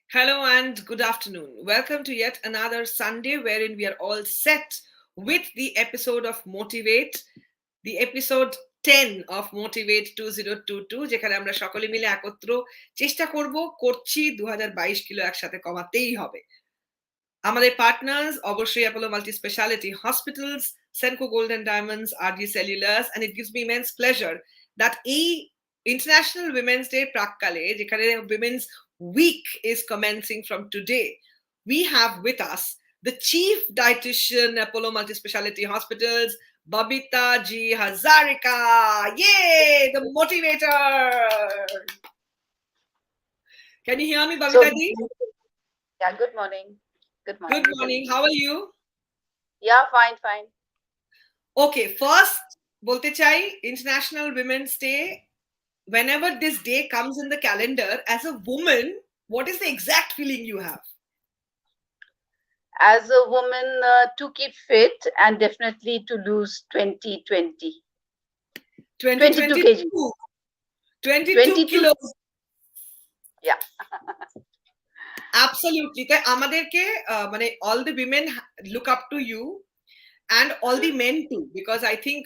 Hello and good afternoon. Welcome to yet another Sunday wherein we are all set with the episode of Motivate, the episode 10 of Motivate 2022 যেখানে আমরা সকলে মিলে একত্র চেষ্টা করছি 2022 kilo একসাথে কমাতেই হবে। আমাদের পার্টনার্স অবশ্যই Apollo Multispeciality Hospitals, Senco Gold and Diamonds, RG Cellulars, and it gives me immense pleasure that এই International Women's Day প্রাককালে যেখানে Women's Week is commencing from today, we have with us the Chief Dietitian, Apollo Multispeciality Hospitals, Babita G. Hazarika. Yay, the motivator. Can you hear me, Babita Ji? Yeah, good morning. Good morning. Good morning. How are you? Yeah, fine. Okay, first, bolte chai, International Women's Day. Whenever this day comes in the calendar, as a woman, what is the exact feeling you have? As a woman, to keep fit and definitely to lose 22 kg. 22 kilos. Yeah. Absolutely. আমাদেরকে মানে all the women look up to you and all the men too, because I think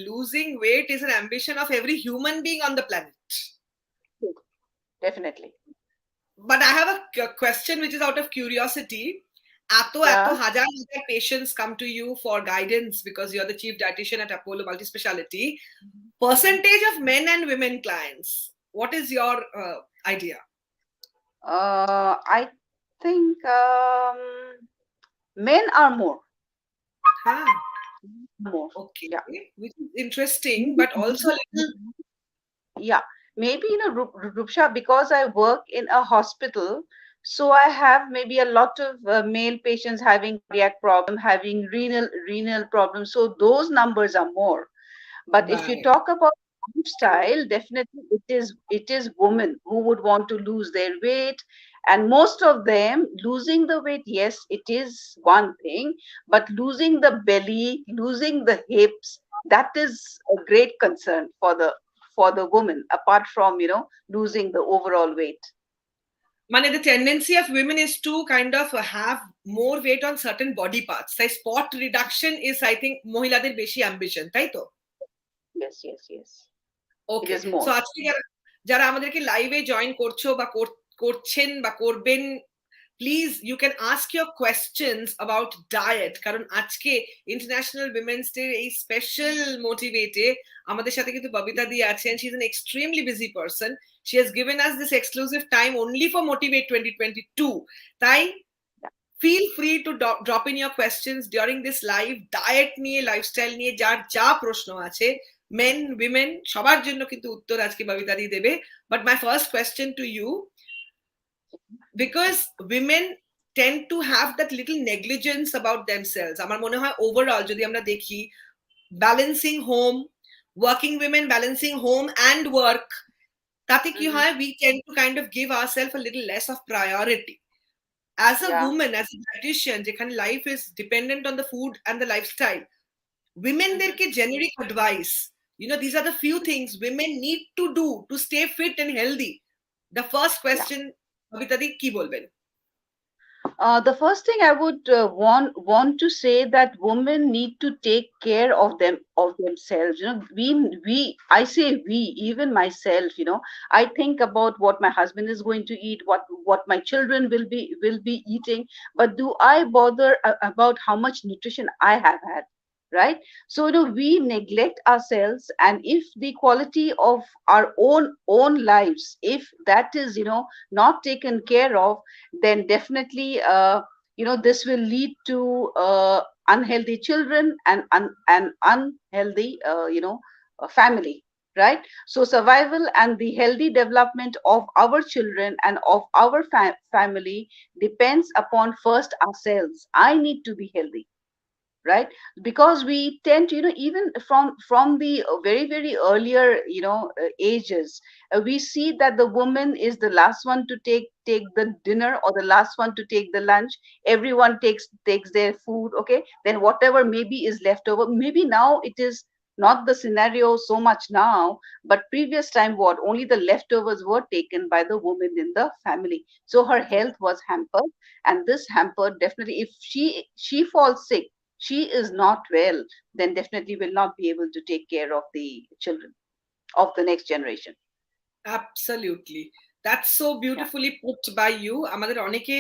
losing weight is an ambition of every human being on the planet. Definitely. But I have a question which is out of curiosity. Eto hajar patients come to you for guidance because you're the chief dietitian at Apollo Multispeciality. Percentage of men and women clients, what is your idea? I think men are more. More. Okay. Yeah. Which is interesting, but also a little. Yeah. Maybe, Roopsha, because I work in a hospital, so I have maybe a lot of male patients having cardiac problem, having renal problems. So those numbers are more. But if you talk about lifestyle, definitely it is women who would want to lose their weight. And most of them losing the weight, yes, it is one thing, but losing the belly, losing the hips, that is a great concern for the woman, apart from, losing the overall weight. Mane, the tendency of women is to kind of have more weight on certain body parts. So spot reduction is, I think, mohilader beshi ambition, tai to? Yes. Okay. So আজকে যারা আমাদেরকে লাইভে join করছো বা করছেন বা করবেন, please you can ask your questions about diet, কারণ আজকে ইন্টারন্যাশনাল উইমেন্স ডে এই স্পেশাল মোটিভেটে আমাদের সাথে কিন্তু ববিতা দি আছেন। She is an extremely busy person. She has given us this exclusive time only for motivate 2022। তাই feel free to drop in your questions during this live. Diet নিয়ে, lifestyle নিয়ে যার যা প্রশ্ন আছে, men, women, সবার জন্য কিন্তু উত্তর আজকে ববিতা দি দেবে। But my first question to you, because women tend to have that little negligence about themselves. আমার মনে হয় ওভারঅল যদি আমরা দেখি, balancing home, working women balancing home and work, তাতে কি হয়, we tend to kind of give ourselves a little less of priority. As a woman, as a dietitian, যেখানে life is dependent on the food and the lifestyle, women derke generic advice, these are the few things women need to do to stay fit and healthy. The first question, Babita di, ki bolben? The first thing I would want to say that women need to take care of themselves. I say we, even myself. I think about what my husband is going to eat, what my children will be eating. But do I bother about how much nutrition I have had? Right? So we neglect ourselves, and if the quality of our own lives, if that is not taken care of, then definitely this will lead to unhealthy children and unhealthy family, right? So survival and the healthy development of our children and of our family depends upon first ourselves. I need to be healthy, right? Because we tend to even from the very earlier ages, we see that the woman is the last one to take the dinner, or the last one to take the lunch. Everyone takes their food, okay, then whatever maybe is left over, maybe now it is Not the scenario so much now, but previous time what? Only the leftovers were taken by the woman in the family. So her health was hampered, and this hampered definitely. If she falls sick, she is not well, then definitely will not be able to take care of the children of the next generation. Absolutely. That's so Yeah. beautifully put by you. আমাদের অনেকে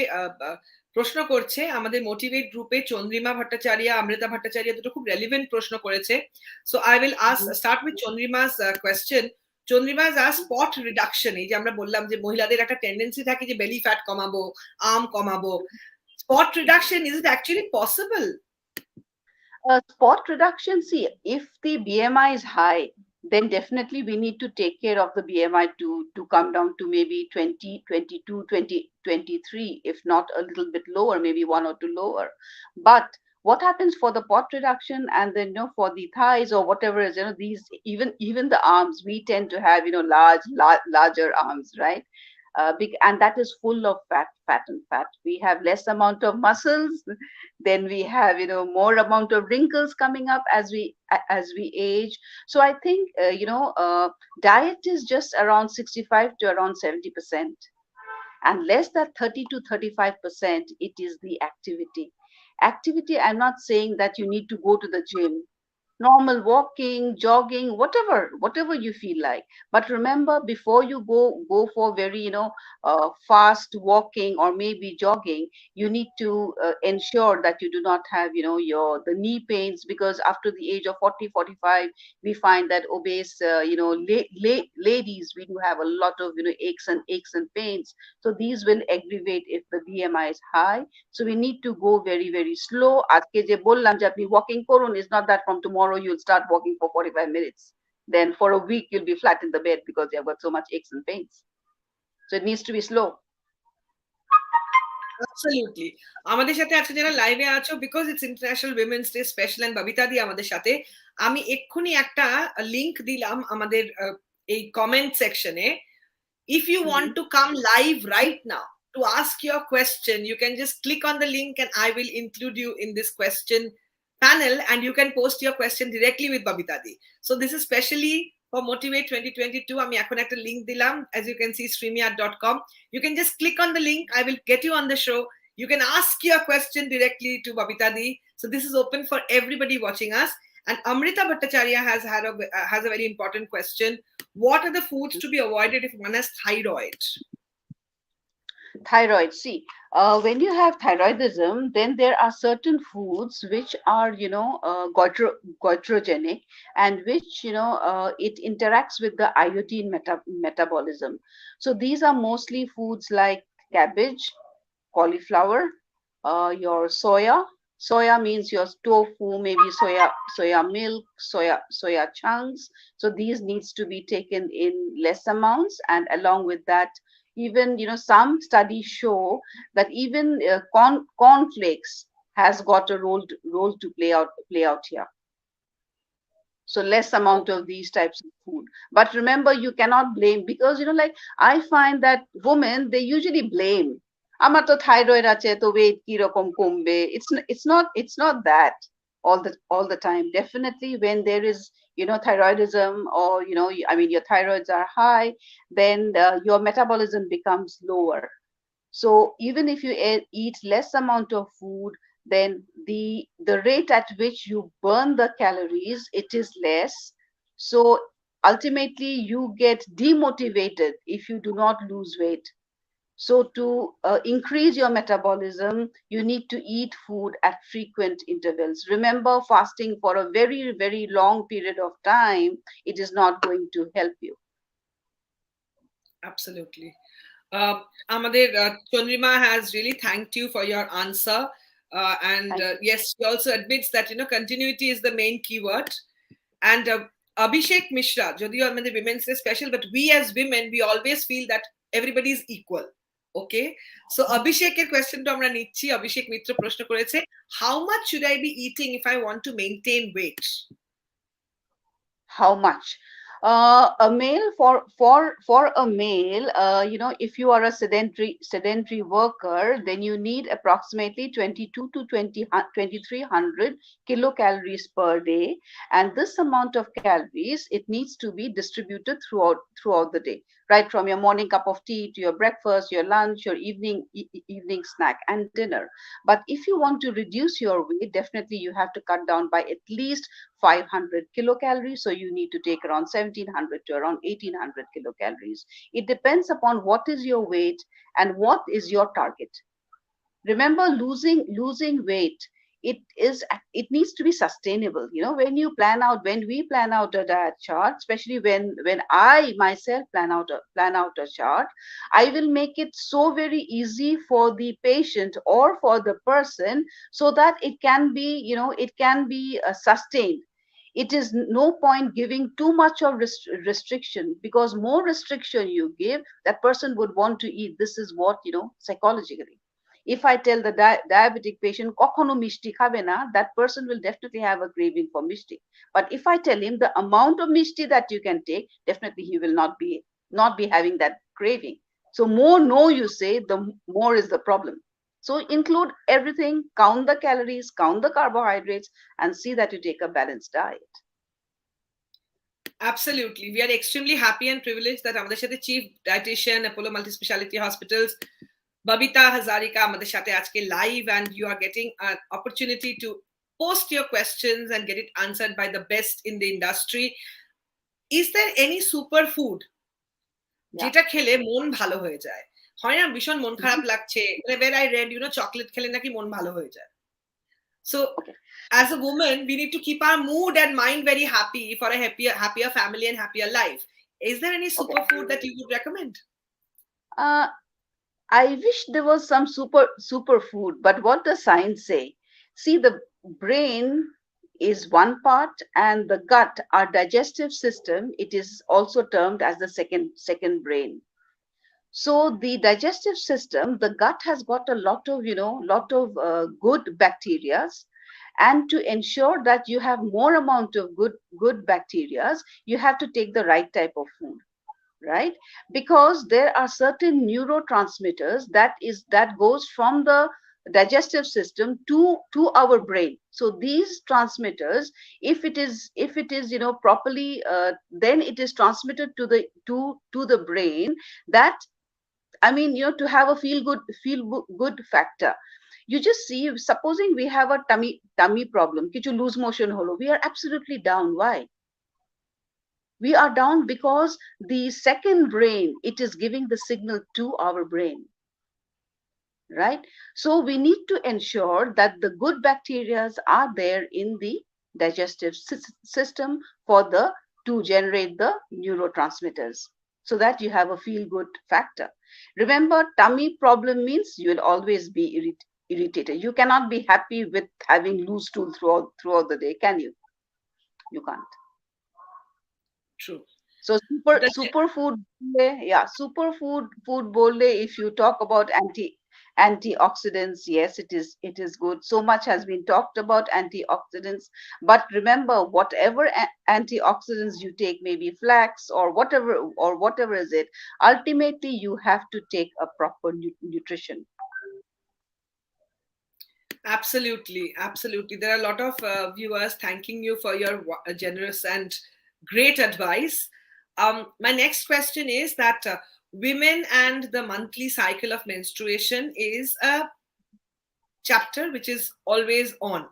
প্রশ্ন করছে আমাদের motivate গ্রুপে চন্দ্রিমা ভট্টাচার্য অমৃতা ভট্টাচার্য দুটো খুব relevant প্রশ্ন করেছে so I will start with Chandrima's question Chandrima's spot reduction এই যে আমরা বললাম যে মহিলাদের একটা টেন্ডেন্সি থাকে যে বেলি ফ্যাট কমাবো আর্ম কমাবো spot reduction is it actually possible? Spot reduction, see, if the BMI is high, then definitely we need to take care of the BMI to come down to maybe 20, 22, 20, 23, if not a little bit lower, maybe one or two lower. But what happens for the pot reduction and then for the thighs or whatever is these even the arms, we tend to have larger arms, right? Big, and that is full of fat and fat. We have less amount of muscles, then we have more amount of wrinkles coming up as we age. So I think diet is just around 65 to around 70%, and less than 30 to 35% it is the activity. I'm not saying that you need to go to the gym. Normal walking, jogging, whatever you feel like. But remember, before you go for very fast walking or maybe jogging, you need to ensure that you do not have your the knee pains, because after the age of 40, 45, we find that obese ladies, we do have a lot of aches and pains. So these will aggravate if the BMI is high. So we need to go very, very slow. আজকে যে বললাম যে আপনি walking করুন, is not that from tomorrow you'll start walking for 45 minutes. Then for a week you'll be flat in the bed because you have got so much aches and pains. So it needs to be slow. Absolutely. আমাদের সাথে আজকে যারা লাইভে আছো, because it's international women's day special and Babita দি আমাদের সাথে, আমি এক্ষুনি একটা লিংক দিলাম আমাদের এই কমেন্ট সেকশনে। If you want to come live right now to ask your question, you can just click on the link and I will include you in this question panel and you can post your question directly with Babita Di. So this is specially for Motivate 2022. আমি এখন একটা link দিলাম, as you can see, streamyard.com. You can just click on the link. I will get you on the show. You can ask your question directly to Babita Di. So this is open for everybody watching us. And Amrita Bhattacharya has a very important question. What are the foods to be avoided if one has thyroid? Thyroid, see, when you have thyroidism, then there are certain foods which are goitrogenic, and which it interacts with the iodine metabolism. So these are mostly foods like cabbage, cauliflower, your soya means your tofu, maybe soya milk, soya chunks. So these needs to be taken in less amounts, and along with that, even some studies show that even cornflakes has got a role to play out here. So less amount of these types of food. But remember, you cannot blame, because like I find that women, they usually blame, আমার তো thyroid আছে তো weight কি রকম কমবে. It's not that all the time. Definitely when there is thyroidism, or I mean your thyroids are high, then your metabolism becomes lower. So even if you eat less amount of food, then the rate at which you burn the calories, it is less. So ultimately you get demotivated if you do not lose weight. So to increase your metabolism, you need to eat food at frequent intervals. Remember, fasting for a very, very long period of time, it is not going to help you. Absolutely. Amader Chandrima has really thanked you for your answer. And yes, she also admits that continuity is the main keyword. And Abhishek Mishra, যদিও আমাদের women's day special, but we as women, we always feel that everybody is equal. Okay, so Abhishek's question to আমরা নিচ্ছি। অভিষেক মিত্র প্রশ্ন করেছে, how much should I be eating if I want to maintain weight? How much? A male for a male, if you are a sedentary worker, then you need approximately 22 to 2300 kilocalories per day, and this amount of calories, it needs to be distributed throughout the day, right from your morning cup of tea to your breakfast, your lunch, your evening snack, and dinner. But if you want to reduce your weight, definitely you have to cut down by at least 500 kilocalories. So you need to take around 1700 to around 1800 kilocalories. It depends upon what is your weight and what is your target. Remember, losing weight, it needs to be sustainable. When we plan out a diet chart, especially when I myself plan out a chart, I will make it so very easy for the patient or for the person, so that it can be sustained. It is no point giving too much of restriction, because more restriction you give, that person would want to eat. This is what, psychologically. If I tell the diabetic patient, কখনো মিষ্টি খাবে না, that person will definitely have a craving for mishti. But if I tell him the amount of mishti that you can take, definitely he will not be having that craving. So more no you say, the more is the problem. So include everything, count the calories, count the carbohydrates, and see that you take a balanced diet. Absolutely. We are extremely happy and privileged that আমাদের সাথে Chief Dietitian, Apollo Multispeciality Hospitals, Babita Hazarika আমাদের সাথে আজকে live, and you are getting an opportunity to post your questions and get it answered by the best in the industry. Is there any superfood যেটা খেলে মন ভালো হয়ে যায়? হয় না ভীষণ মন খারাপ লাগছে, where I read, chocolate খেলে নাকি মন ভালো হয়ে যায়. So as a woman, we need to keep our mood and mind very happy for a happier family and happier life. Is there any superfood that you would recommend? I wish there was some superfood, but what does science say? See, the brain is one part, and the gut, our digestive system, it is also termed as the second brain. So the digestive system, the gut has got a lot of good bacteria, and to ensure that you have more amount of good bacteria, you have to take the right type of food, right? Because there are certain neurotransmitters that goes from the digestive system to our brain. So these transmitters, if it is properly, then it is transmitted to the brain. That, I mean, to have a feel good factor. You just see, supposing we have a tummy problem, kichu loose motion holo, we are absolutely down. Why? We are down because the second brain, it is giving the signal to our brain, right? So we need to ensure that the good bacteria are there in the digestive system to generate the neurotransmitters, so that you have a feel good factor. Remember, tummy problem means you will always be irritated. You cannot be happy with having loose stool throughout the day, can you? You can't. True. So superfood, food bole, if you talk about antioxidants, yes, it is good. So much has been talked about antioxidants, but remember, whatever antioxidants you take, maybe flax or whatever is it, ultimately you have to take a proper nutrition. Absolutely. There are a lot of viewers thanking you for your generous and great advice. My next question is that women and the monthly cycle of menstruation is a chapter which is always on.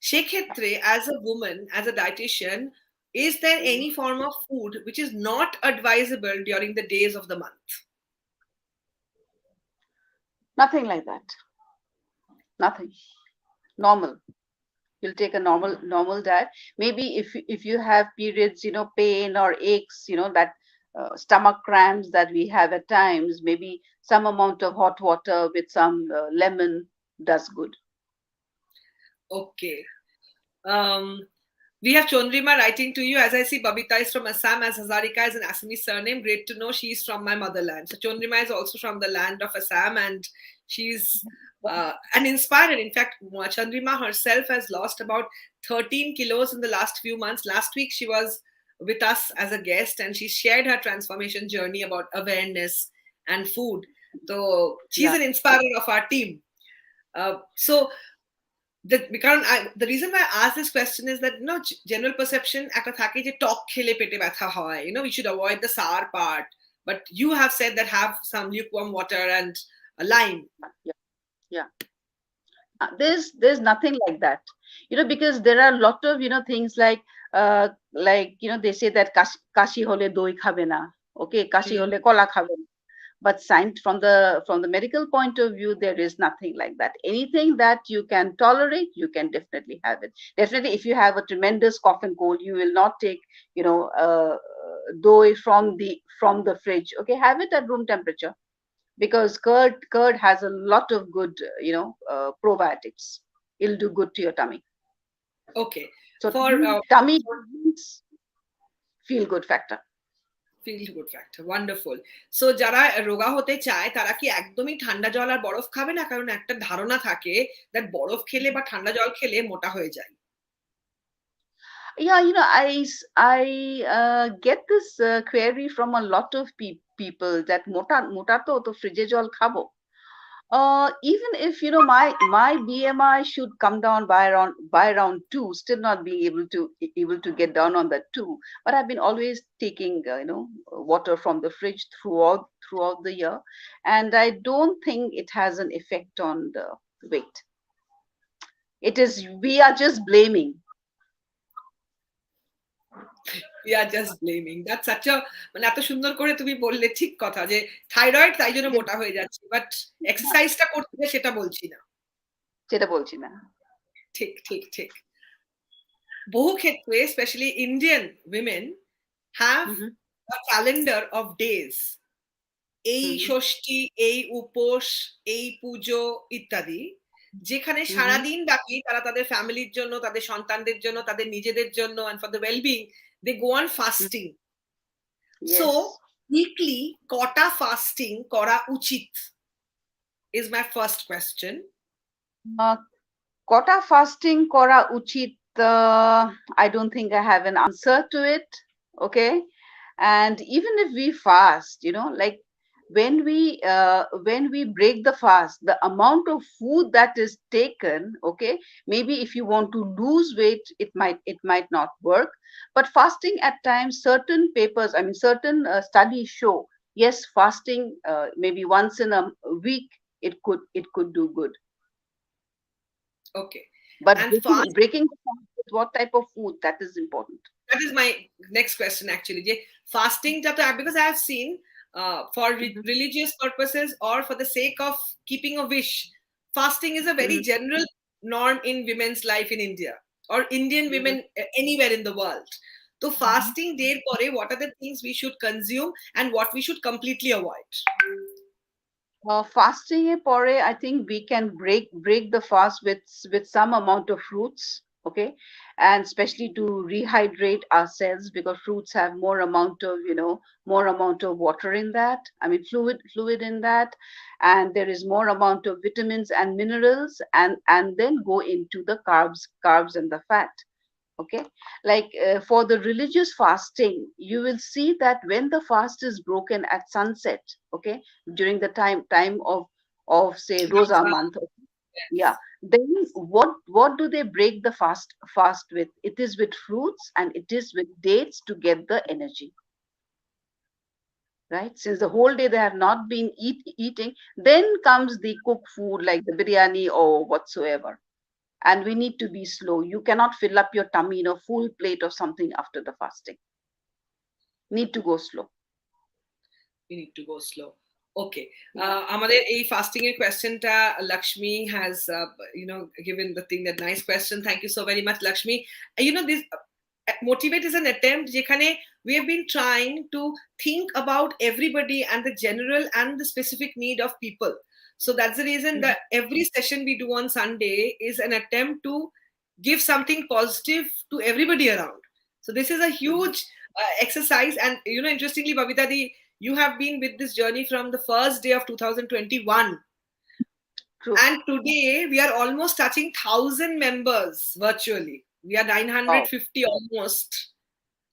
Shekhetre, as a woman, as a dietitian, is there any form of food which is not advisable during the days of the month? Nothing like that. Nothing. Normal. You'll take a normal diet. Maybe if you have periods, pain or aches, that stomach cramps that we have at times, maybe some amount of hot water with some lemon does good. Okay. We have Chandrima writing to you. As I see, Babita is from Assam, as Hazarika is an Assamese surname. Great to know she's from my motherland. So Chandrima is also from the land of Assam, and she's an inspirer. In fact, Chandrima herself has lost about 13 kilos in the last few months. Last week, she was with us as a guest, and she shared her transformation journey about awareness and food. So she's Yeah. an inspirer of our team. So the reason why I ask this question is that general perception একটা থাকে যে টক খেলে পেটে ব্যথা হয়, we should avoid the sour part, but you have said that have some lukewarm water and a lime. Yeah. Yeah. There's nothing like that, because there are a lot of things like they say that kashi hole doi khabe na, okay, kashi hole kola khabe na. But science, from the medical point of view, there is nothing like that. Anything that you can tolerate, you can definitely have it. Definitely, if you have a tremendous cough and cold, you will not take doi from the fridge. Okay, have it at room temperature, because curd has a lot of good probiotics. It'll do good to your tummy. Okay. So For tummy feel good factor. Feel good factor, wonderful. So যারা রোগা হতে চায় তারা কি একদমই ঠান্ডা জল আর বরফ খাবে না? কারণ একটা ধারণা থাকে দ্যাট বরফ খেলে বা ঠান্ডা জল খেলে মোটা হয়ে যায়। Yeah, I get this query from a lot of people that mota to fridge jol khabo. Even if my BMI should come down by around 2, still not being able to get down on that 2, but I've been always taking water from the fridge throughout the year, and I don't think it has an effect on the weight. We are just blaming. We are just blaming. That's such a মানে এত সুন্দর করে তুমি বললে, ঠিক কথা, যে thyroid তাই জন্য মোটা হয়ে যাচ্ছে, বাট এক্সারসাইজটা করতে সেটা বলছি না। ঠিক ঠিক ঠিক। বহু ক্ষেত্রে specially Indian women have a calendar of days, এই ষষ্ঠী, এই উপোস, এই পুজো ইত্যাদি, যেখানে সারাদিন ব্যাপী তারা তাদের ফ্যামিলির জন্য, তাদের সন্তানদের জন্য, তাদের নিজেদের জন্য, and for the well-being, they go on fasting. Yes. So weekly কটা fasting করা উচিত is my first question. Kota fasting kora uchit, I don't think I have an answer to it. Okay, and even if we fast, like when we break the fast, the amount of food that is taken, okay, maybe if you want to lose weight, it might not work. But fasting at times, certain papers, I mean certain studies show, yes, fasting maybe once in a week, it could do good. Okay, but breaking the fast with what type of food, that is important. That is my next question actually, je fasting because I have seen for religious purposes or for the sake of keeping a wish, fasting is a very general norm in women's life in India or Indian women anywhere in the world. So fasting day pore, what are the things we should consume and what we should completely avoid? Fasting pore, I think we can break the fast with some amount of fruits, okay, and especially to rehydrate ourselves, because fruits have more amount of water in that, I mean fluid in that, and there is more amount of vitamins and minerals, and then go into the carbs and the fat. Okay, like for the religious fasting, you will see that when the fast is broken at sunset, okay, during the time of say Rosa month, yeah, then what do they break the fast with? It is with fruits and it is with dates to get the energy, right? Since the whole day they have not been eating, then comes the cooked food like the biryani or whatsoever. And we need to be slow. You cannot fill up your tummy in a full plate of something after the fasting. Need to go slow. We need to go slow. Okay. Amader ei fasting er question ta Lakshmi has given the thing, that nice question. Thank you so very much, Lakshmi. This Motivate is an attempt jekhane we have been trying to think about everybody and the general and the specific need of people. So that's the reason that every session we do on Sunday is an attempt to give something positive to everybody around. So this is a huge exercise, and interestingly, Babita di, you have been with this journey from the first day of 2021. True. And today we are almost touching 1,000 members virtually. We are 950 almost.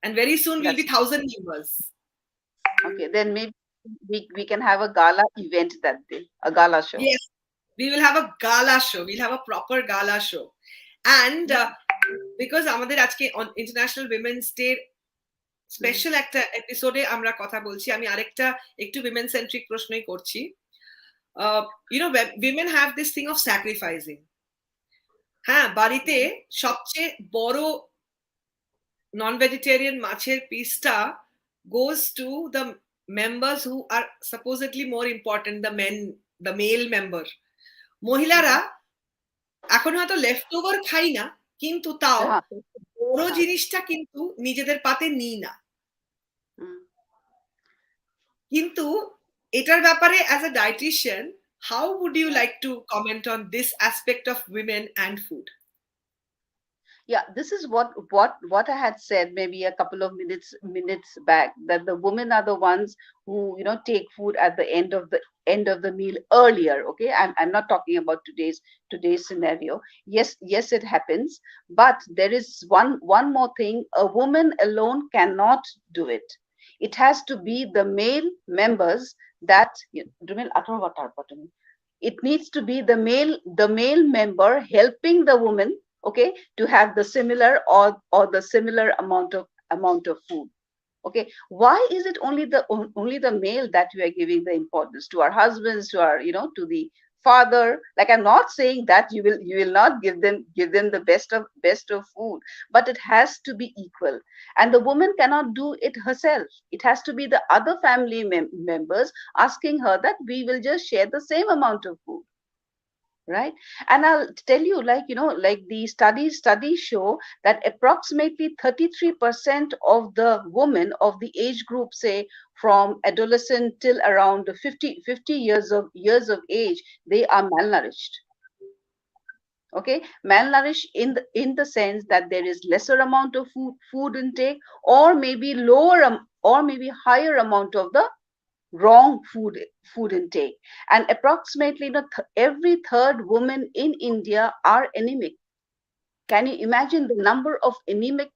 And very soon we'll be That's 1,000 members. okay. Then maybe we can have a gala event that day, a gala show. Yes, we will have a gala show. We'll have a proper gala show. And because আমাদের আজকে on International Women's Day special একটা এপিসোডে আমরা কথা বলছি, আমি আরেকটা একটু উইমেন সেন্ট্রিক প্রশ্নই করছি। women have this thing of sacrificing. হ্যাঁ, বাড়িতে সবচেয়ে বড় non-vegetarian মাছের পিসটা goes to the members who are supposedly more important, the male member. মহিলারা এখন হয়তো লেফট ওভার খাই না, কিন্তু তাও বড় জিনিসটা কিন্তু নিজেদের পাতে নিই না। কিন্তু এটার ব্যাপারে as a dietitian, how would you like to comment on this aspect of women and food? Yeah, this is what I had said maybe a couple of minutes back, that the women are the ones who take food at the end of the meal earlier. Okay, I'm not talking about today's scenario. Yes, it happens, but there is one more thing. A woman alone cannot do it. It has to be the male members that it needs to be the male member helping the woman, okay, to have the similar or the similar amount of food. Okay, why is it only the male that we are giving the importance? To our husbands, to our to the father? Like, I'm not saying that you will not give them the best of food, but it has to be equal. And the woman cannot do it herself. It has to be the other family members asking her that we will just share the same amount of food, right? And I'll tell you, like the studies show that approximately 33% of the women of the age group, say from adolescent till around 50 years of age, they are malnourished. Okay, malnourished in the sense that there is lesser amount of food intake, or maybe lower or maybe higher amount of the wrong food intake. And approximately every third woman in India are anemic. Can you imagine the number of anemic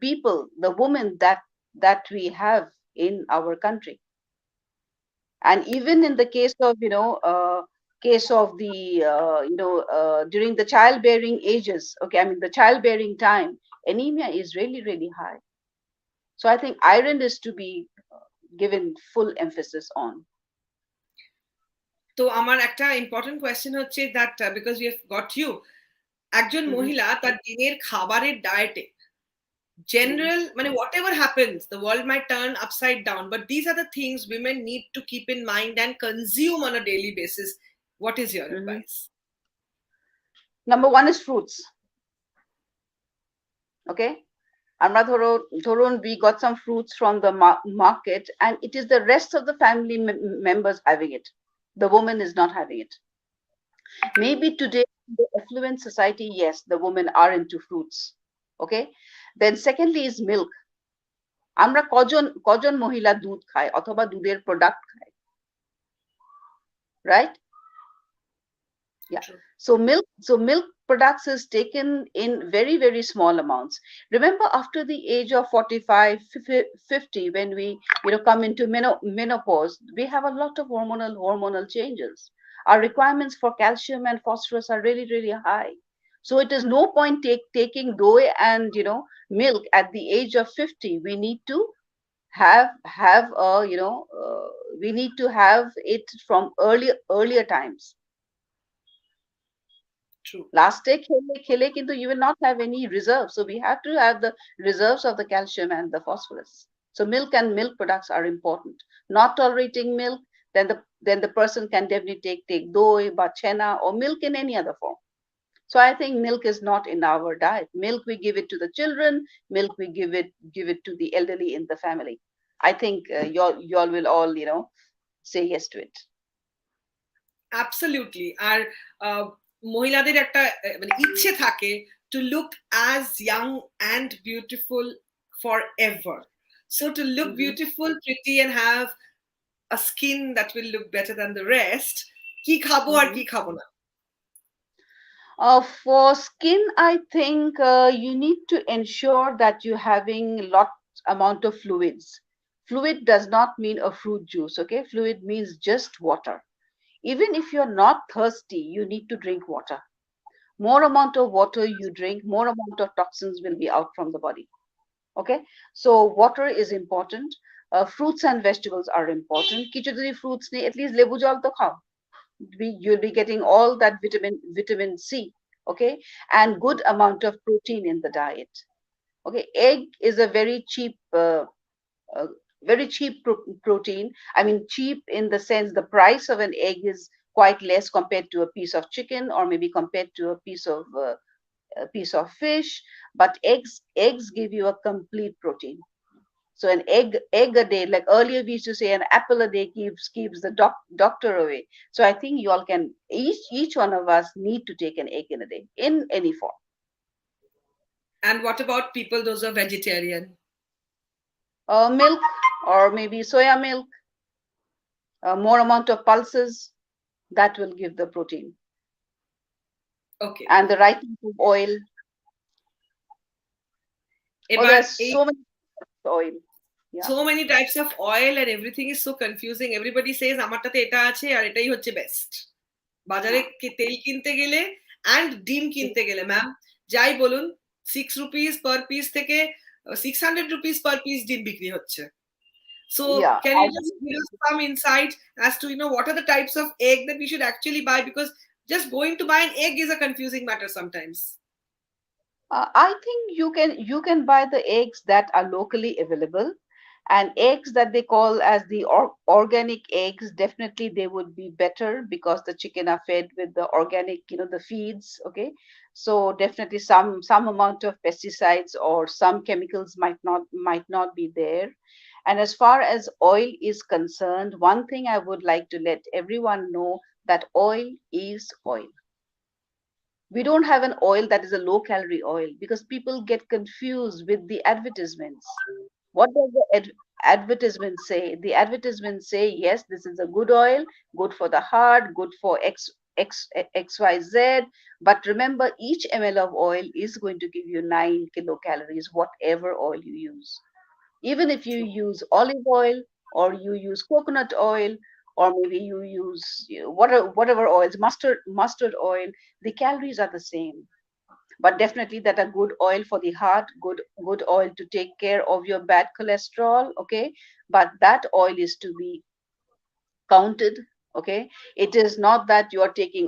people, the women that we have in our country? And even in the case of the during the childbearing ages, okay, I mean the childbearing time, anemia is really, really high. So I think iron is to be given full emphasis on. তো আমার একটা important question হচ্ছে that because we have got you, একজন মহিলা তার দিনের খাবারের ডায়েটে general মানে whatever happens, the world might turn upside down, but these are the things women need to keep in mind and consume on a daily basis. What is your advice? Number one is fruits. Okay, আমরা ধরুন we got some fruits from the market, and it is the rest of the family members having it. The woman is not having it. Maybe today in the affluent society, yes, the women are into fruits. Okay, then secondly is milk. আমরা কজন মহিলা দুধ খায় অথবা দুধের product খায়, right? Yeah. So milk products is taken in very, very small amounts. Remember, after the age of 45, 50, when we come into menopause, we have a lot of hormonal changes. Our requirements for calcium and phosphorus are really, really high. So it is no point taking doi and milk at the age of 50. We need to have we need to have it from earlier times. True. Last day khele kintu you will not have any reserves, so we have to have the reserves of the calcium and the phosphorus. So milk and milk products are important. Not tolerating milk, then the person can definitely take doi, chena, or milk in any other form. So I think milk is not in our diet. Milk we give it to the children, milk we give it to the elderly in the family. I think y'all will all say yes to it. Absolutely. আর মহিলাদের একটা মানে ইচ্ছে থাকে to look as young and beautiful forever. So to look beautiful, pretty, and have a skin that will look better than the rest, কি খাবো আর কি খাবো না? For skin, I think you need to ensure that you're having amount of fluids. Fluid does not mean a fruit juice, okay? Fluid means just water. Even if you're not thirsty, you need to drink water. More amount of water you drink, more amount of toxins will be out from the body. Okay, so water is important. Fruits and vegetables are important. কিছু যদি fruits নেই, at least লেবু জল তো খাও. You'll be getting all that vitamin C. Okay, and good amount of protein in the diet. Okay, egg is a uh, very cheap protein. I mean, cheap in the sense the price of an egg is quite less compared to a piece of chicken, or maybe compared to a piece of fish. But eggs give you a complete protein. So an egg a day, like earlier we used to say an apple a day keeps the doctor away. So I think you all can, each one of us need to take an egg in a day in any form. And what about people those are vegetarian? Milk, or maybe soya milk, more amount of pulses, that will give the protein. Okay. And the right type of oil. There's so many oil. Yeah. So many types of oil and everything is so confusing. Everybody says আমারটাতে এটা আছে আর এটাই হচ্ছে best. বাজারে তেল কিনতে গেলে and ডিম কিনতে গেলে ম্যাম যাই বলুন 6 rupees per piece থেকে 600 rupees per piece ডিম বিক্রি হচ্ছে। So can you just give us some insight as to what are the types of egg that we should actually buy, because just going to buy an egg is a confusing matter sometimes. I think you can buy the eggs that are locally available, and eggs that they call as the organic eggs, definitely they would be better because the chicken are fed with the organic, the feeds. Okay, so definitely some amount of pesticides or some chemicals might not be there. And as far as oil is concerned, one thing I would like to let everyone know, that oil is oil. We don't have an oil that is a low calorie oil, because people get confused with the advertisements. What does the advertisement say? The advertisements say, yes, this is a good oil, good for the heart, good for XYZ. But remember, each ml of oil is going to give you 9 kilocalories, whatever oil you use. Even if you use olive oil, or you use coconut oil, or maybe you use whatever oils, mustard oil, the calories are the same. But definitely that a good oil for the heart, good oil to take care of your bad cholesterol. Okay, but that oil is to be counted. Okay, it is not that you are taking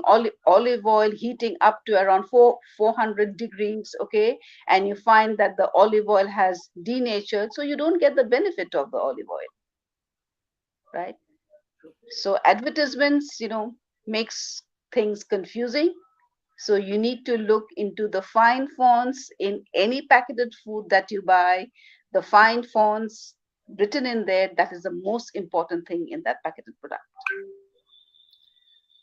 olive oil, heating up to around 400 degrees. Okay, and you find that the olive oil has denatured, so you don't get the benefit of the olive oil, right? So advertisements, makes things confusing. So you need to look into the fine fonts in any packaged food that you buy. The fine fonts written in there, that is the most important thing in that packaged product.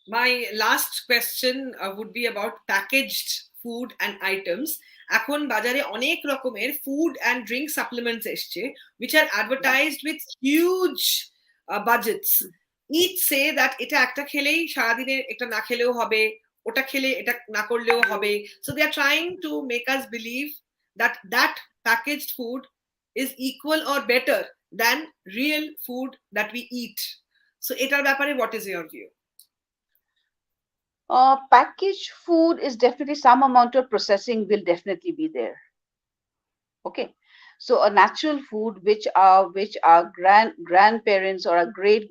My last question would be about packaged food and items. এখন বাজারে অনেক রকমের food and drink supplements এসছে which are advertised with huge budgets. Each say that এটা একটা খেলেই সারাদিনে এটা না খেলেও হবে, ওটা খেলে এটা না করলেও হবে. So they are trying to make us believe that packaged food is equal or better than real food that we eat. So এটার ব্যাপারে what is your view? Packaged food is definitely, some amount of processing will definitely be there. Okay, so a natural food which our grandparents or our great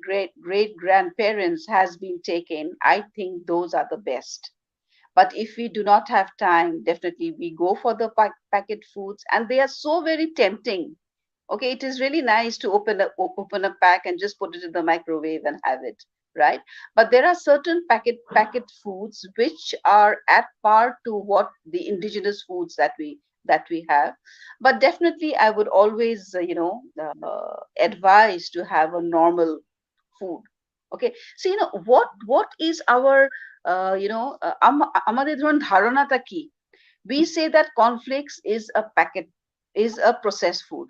grandparents has been taken, I think those are the best. But if we do not have time, definitely we go for the packet foods, and they are so very tempting. Okay, it is really nice to open a pack and just put it in the microwave and have it, right? But there are certain packet foods which are at par to what the indigenous foods that we have. But definitely I would always advise to have a normal food. Okay, so what is our আমাদের ধরুন ধারণাটা কি? We say that cornflakes is a processed food,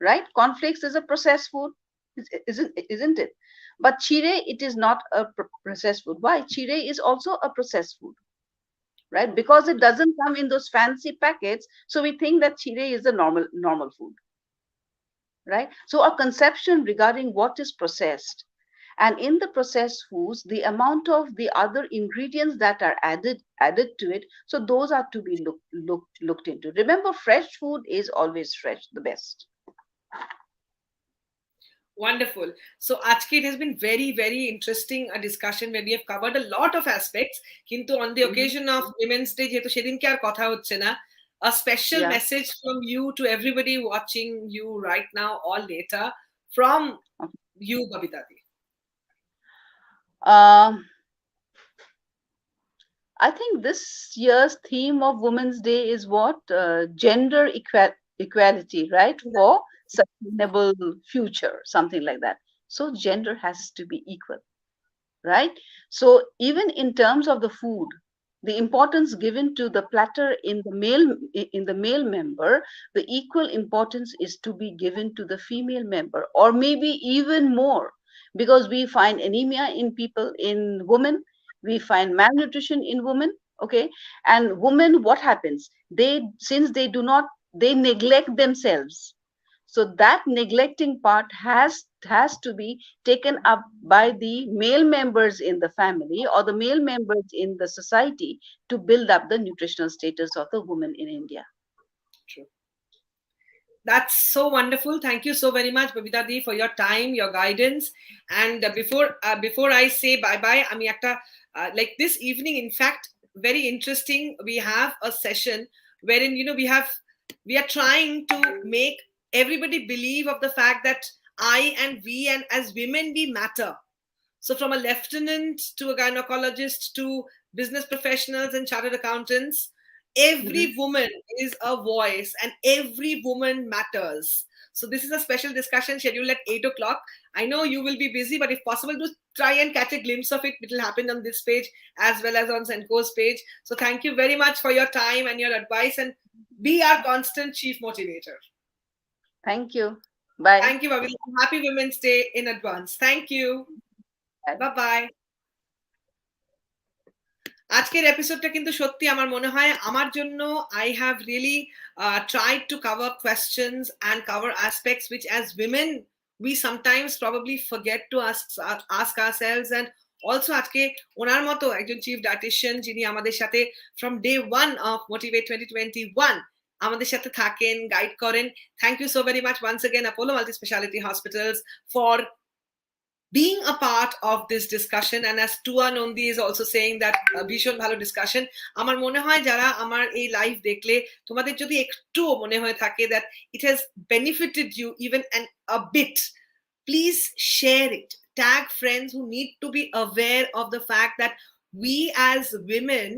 right? Cornflakes is a processed food, isn't it? But chire, it is not a processed food. Why? Chire is also a processed food, right? Because it doesn't come in those fancy packets, so we think that chire is a normal food. right? So our conception regarding what is processed, and in the processed foods, the amount of the other ingredients that are added to it, so those are to be looked into. Remember, fresh food is always fresh, the best. Wonderful. So আজকে it has been very, very interesting a discussion where we have covered a lot of aspects. কিন্তু on the occasion of Women's Day, যেহেতু সেদিনকে আর কথা হচ্ছে না, a special message from you to everybody watching you right now or later from you, Babita Di. I think this year's theme of Women's Day is what? Gender equality, right? For sustainable future, something like that. So gender has to be equal, right? So even in terms of the food, the importance given to the platter in the male member, the equal importance is to be given to the female member, or maybe even more, because we find anemia in women, we find malnutrition in women, okay? And women, what happens? Since they neglect themselves. So that neglecting part has to be taken up by the male members in the family or the male members in the society to build up the nutritional status of the woman in India. True. That's so wonderful. Thank you so very much, Babita Di, for your time, your guidance. And before I say bye-bye, I mean, like this evening, in fact, very interesting, we have a session wherein, we are trying to make everybody believe of the fact that I and we and as women, we matter. So from a lieutenant to a gynecologist to business professionals and chartered accountants, every woman is a voice and every woman matters. So this is a special discussion scheduled at 8 o'clock. I know you will be busy, but if possible, to try and catch a glimpse of it. It will happen on this page as well as on Senco's page. So thank you very much for your time and your advice, and be our constant chief motivator. Thank you. Bye. Thank you, Babita. Happy Women's Day in advance. Thank you. Bye-bye. আজকের এপিসোডটা কিন্তু সত্যি আমার মনে হয় আমার জন্য I have really tried to cover questions and cover aspects which as women we sometimes probably forget to ask ourselves. And also আজকে ওনার মতো একজন চিফ ডায়েটিশিয়ান যিনি আমাদের সাথে from day 1 of Motivate 2021 আমাদের সাথে থাকেন, গাইড করেন. Thank you so very much once again, Apollo Multispeciality Hospitals, for being a part of this discussion. And as Tua Nondi is also saying that ভীষণ ভালো discussion, আমার মনে হয় যারা আমার এই লাইভ দেখলে তোমাদের যদি একটু মনে হয়ে থাকে that it has benefited you even a bit, please share it. Tag friends who need to be aware of the fact that we as women,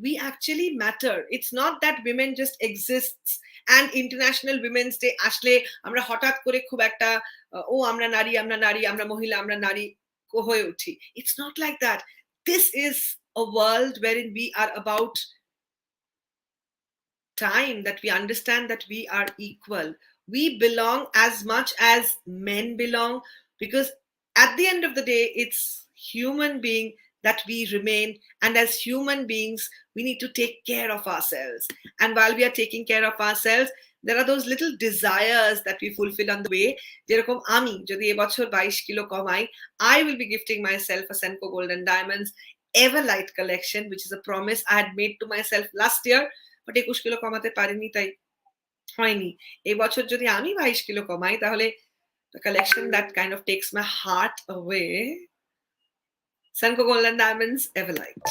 we actually matter. It's not that women just exists and International Women's Day আসলে আমরা হঠাৎ করে খুব একটা আমরা নারী আমরা মহিলা আমরা নারী হয়ে উঠি. It's not like that. This is a world wherein we are about time that we understand that we are equal. We belong as much as men belong, because at the end of the day, it's human being that we remain, and as human beings we need to take care of ourselves. And while we are taking care of ourselves, there are those little desires that we fulfill on the way. যেরকম আমি যদি এবছর 22 kilo কমাই, I will be gifting myself a Senco Gold and Diamonds Everlight collection, which is a promise I had made to myself last year, but 21 kilo কমাতে পারিনি, তাই হয়নি. এবছর যদি আমি 22 কিলো কমাই, তাহলে the collection that kind of takes my heart away, Senco Gold and Diamonds Everlight.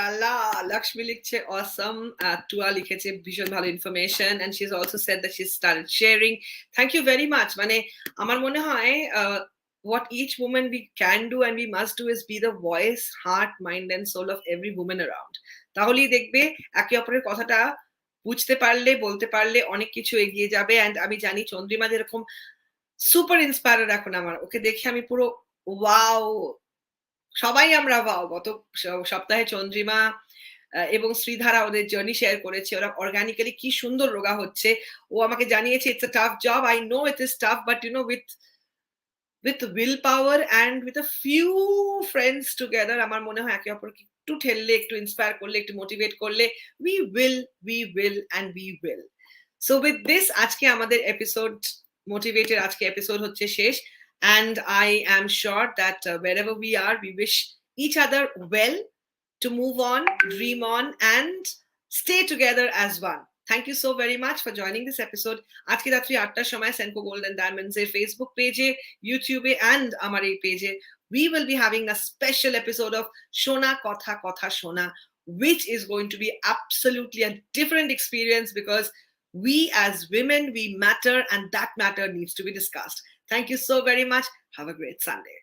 MashaAllah. Lakshmi লিখছে awesome. Tua লিখেছে ভীষণ ভালো information, and she's also said that she's started sharing. Thank you very much. মানে আমার মনে হয় what each woman we can do and we must do is be the voice, heart, mind and soul of every woman around. তাহলেই দেখবে একে অপরের কথাটা বুঝতে পারলে, বলতে পারলে অনেক কিছু এগিয়ে যাবে। and আমি জানি চন্দ্রিমা যেরকম সুপার ইন্সপায়ার্ড এখন আমার, ওকে দেখে আমি পুরো ওয়াও, সবাই আমরা ওয়াও। গত সপ্তাহে চন্দ্রিমা এবং শ্রীধারা ওদের জার্নি শেয়ার করেছে, ওরা অর্গানিক্যালি কি সুন্দর রোগা হচ্ছে। ও আমাকে জানিয়েছে it's a tough job, I know it is tough, but you know with willpower and with a few friends together, আমার মনে হয় একে অপরকে একটু ঠেললে, একটু ইন্সপায়ার করলে, একটু মোটিভেট করলে we will and we will. So with this, আজকে আমাদের এপিসোড মোটিভেটের আজকে এপিসোড হচ্ছে শেষ, and I am sure that wherever we are, we wish each other well to move on, dream on and stay together as one. Thank you so very much for joining this episode. আজকে রাত্রি 8টার সময় Senco Gold and Diamonds এর Facebook পেজে, YouTube and আমার এই পেজে we will be having a special episode of Shona Kotha Kotha Shona, which is going to be absolutely a different experience because we as women, we matter and that matter needs to be discussed. Thank you so very much. Have a great Sunday.